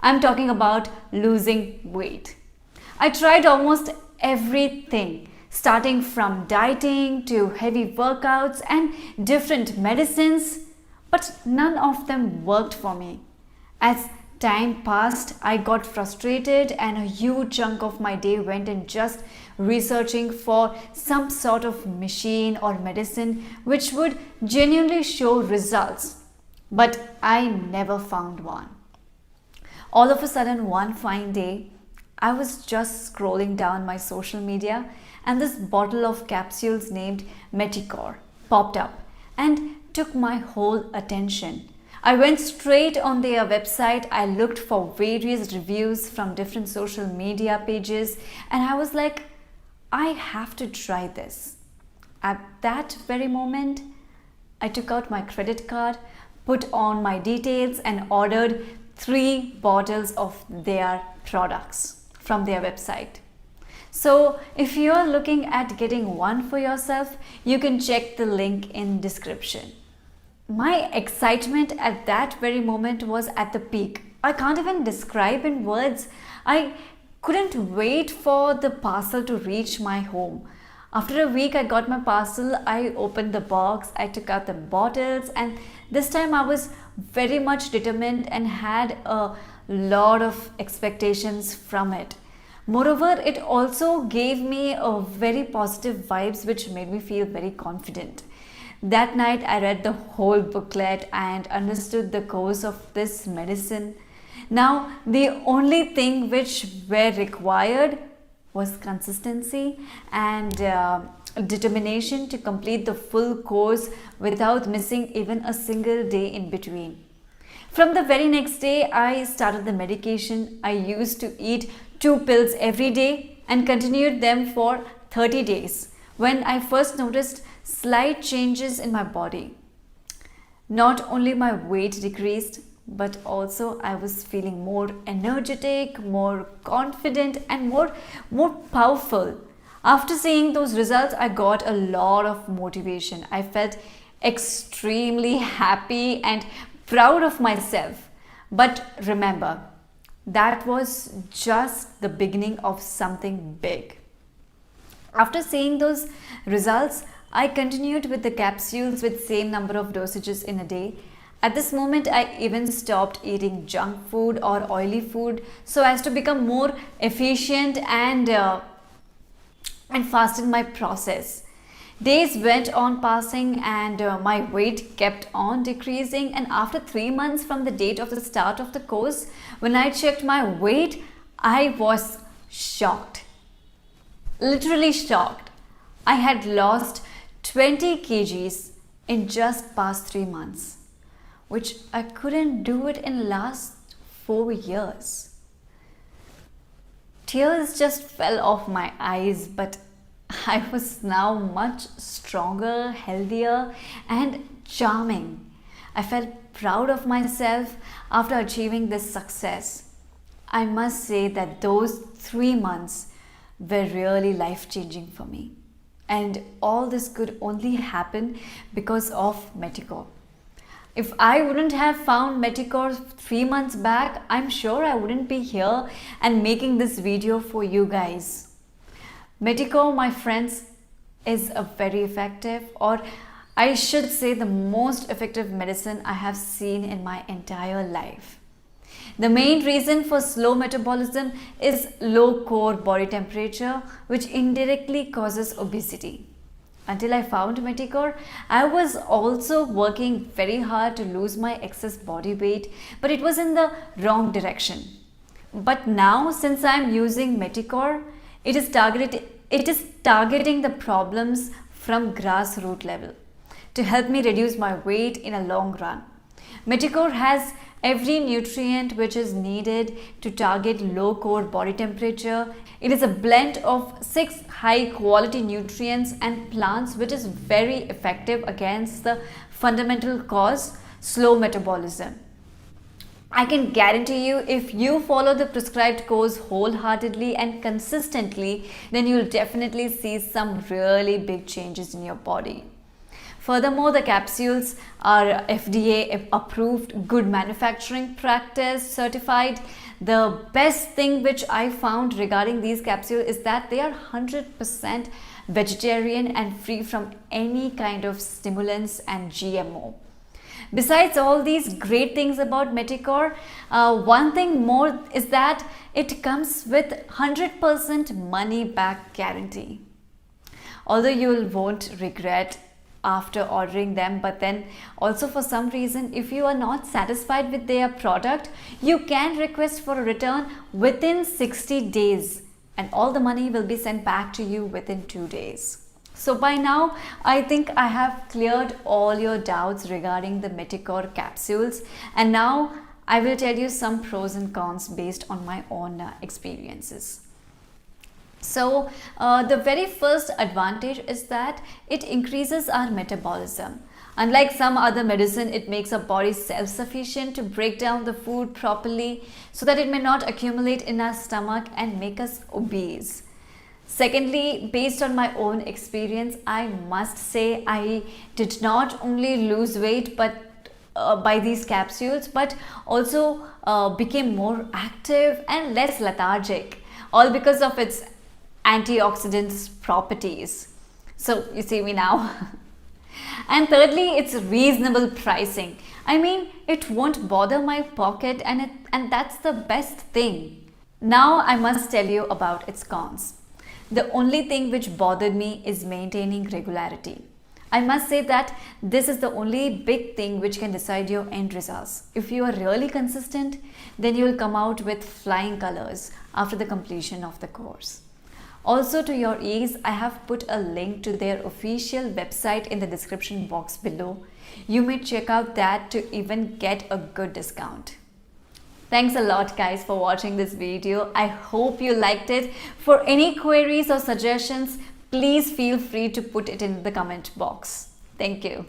I'm talking about losing weight. I tried almost everything, starting from dieting to heavy workouts and different medicines, but none of them worked for me. As time passed, I got frustrated, and a huge chunk of my day went in just researching for some sort of machine or medicine which would genuinely show results. But I never found one. All of a sudden, one fine day, I was just scrolling down my social media and this bottle of capsules named Meticor popped up and took my whole attention. I went straight on their website. I looked for various reviews from different social media pages, and I was like, I have to try this. At that very moment, I took out my credit card, put on my details, and ordered 3 bottles of their products from their website. So if you're looking at getting one for yourself, you can check the link in description. My excitement at that very moment was at the peak. I can't even describe in words. I couldn't wait for the parcel to reach my home. After a week, I got my parcel. I opened the box, I took out the bottles, and this time I was very much determined and had a lot of expectations from it. Moreover, it also gave me a very positive vibes which made me feel very confident. That night, I read the whole booklet and understood the course of this medicine. Now, the only thing which were required was consistency and determination to complete the full course without missing even a single day in between. From the very next day, I started the medication. I used to eat 2 pills every day and continued them for 30 days when I first noticed slight changes in my body. Not only my weight decreased, but also I was feeling more energetic, more confident, and more powerful. After seeing those results, I got a lot of motivation. I felt extremely happy and proud of myself. But remember, that was just the beginning of something big. After seeing those results, I continued with the capsules with same number of dosages in a day. At this moment, I even stopped eating junk food or oily food so as to become more efficient and fast in my process. Days went on passing, and my weight kept on decreasing, and after 3 months from the date of the start of the course, when I checked my weight, I was shocked. Literally shocked. I had lost 20 kgs in just past 3 months, which I couldn't do it in last 4 years. Tears just fell off my eyes, but I was now much stronger, healthier, and charming. I felt proud of myself after achieving this success. I must say that those 3 months were really life-changing for me. And all this could only happen because of Meticor. If I wouldn't have found Meticor 3 months back, I'm sure I wouldn't be here and making this video for you guys. Meticor, my friends, is a very effective, or I should say the most effective medicine I have seen in my entire life. The main reason for slow metabolism is low core body temperature, which indirectly causes obesity. Until I found Meticor, I was also working very hard to lose my excess body weight, but it was in the wrong direction. But now, since I am using Meticor, it is targeting the problems from grassroots level to help me reduce my weight in a long run. Meticor has every nutrient which is needed to target low core body temperature. It is a blend of 6 high quality nutrients and plants which is very effective against the fundamental cause, slow metabolism. I can guarantee you, if you follow the prescribed course wholeheartedly and consistently, then you'll definitely see some really big changes in your body. Furthermore, the capsules are FDA approved, good manufacturing practice certified. The best thing which I found regarding these capsules is that they are 100% vegetarian and free from any kind of stimulants and GMO. Besides all these great things about Meticor, one thing more is that it comes with 100% money back guarantee. Although you won't regret after ordering them, but then also for some reason if you are not satisfied with their product, you can request for a return within 60 days and all the money will be sent back to you within 2 days. So by now I think I have cleared all your doubts regarding the Meticor capsules, and now I will tell you some pros and cons based on my own experiences. So the very first advantage is that it increases our metabolism. Unlike some other medicine, it makes our body self-sufficient to break down the food properly so that it may not accumulate in our stomach and make us obese. Secondly, based on my own experience, I must say I did not only lose weight by these capsules, but also became more active and less lethargic, all because of its antioxidants properties. So you see me now. And thirdly, it's reasonable pricing. I mean, it won't bother my pocket, and that's the best thing. Now I must tell you about its cons. The only thing which bothered me is maintaining regularity. I must say that this is the only big thing which can decide your end results. If you are really consistent, then you will come out with flying colors after the completion of the course. Also, to your ease, I have put a link to their official website in the description box below. You may check out that to even get a good discount. Thanks a lot guys for watching this video. I hope you liked it. For any queries or suggestions, please feel free to put it in the comment box. Thank you.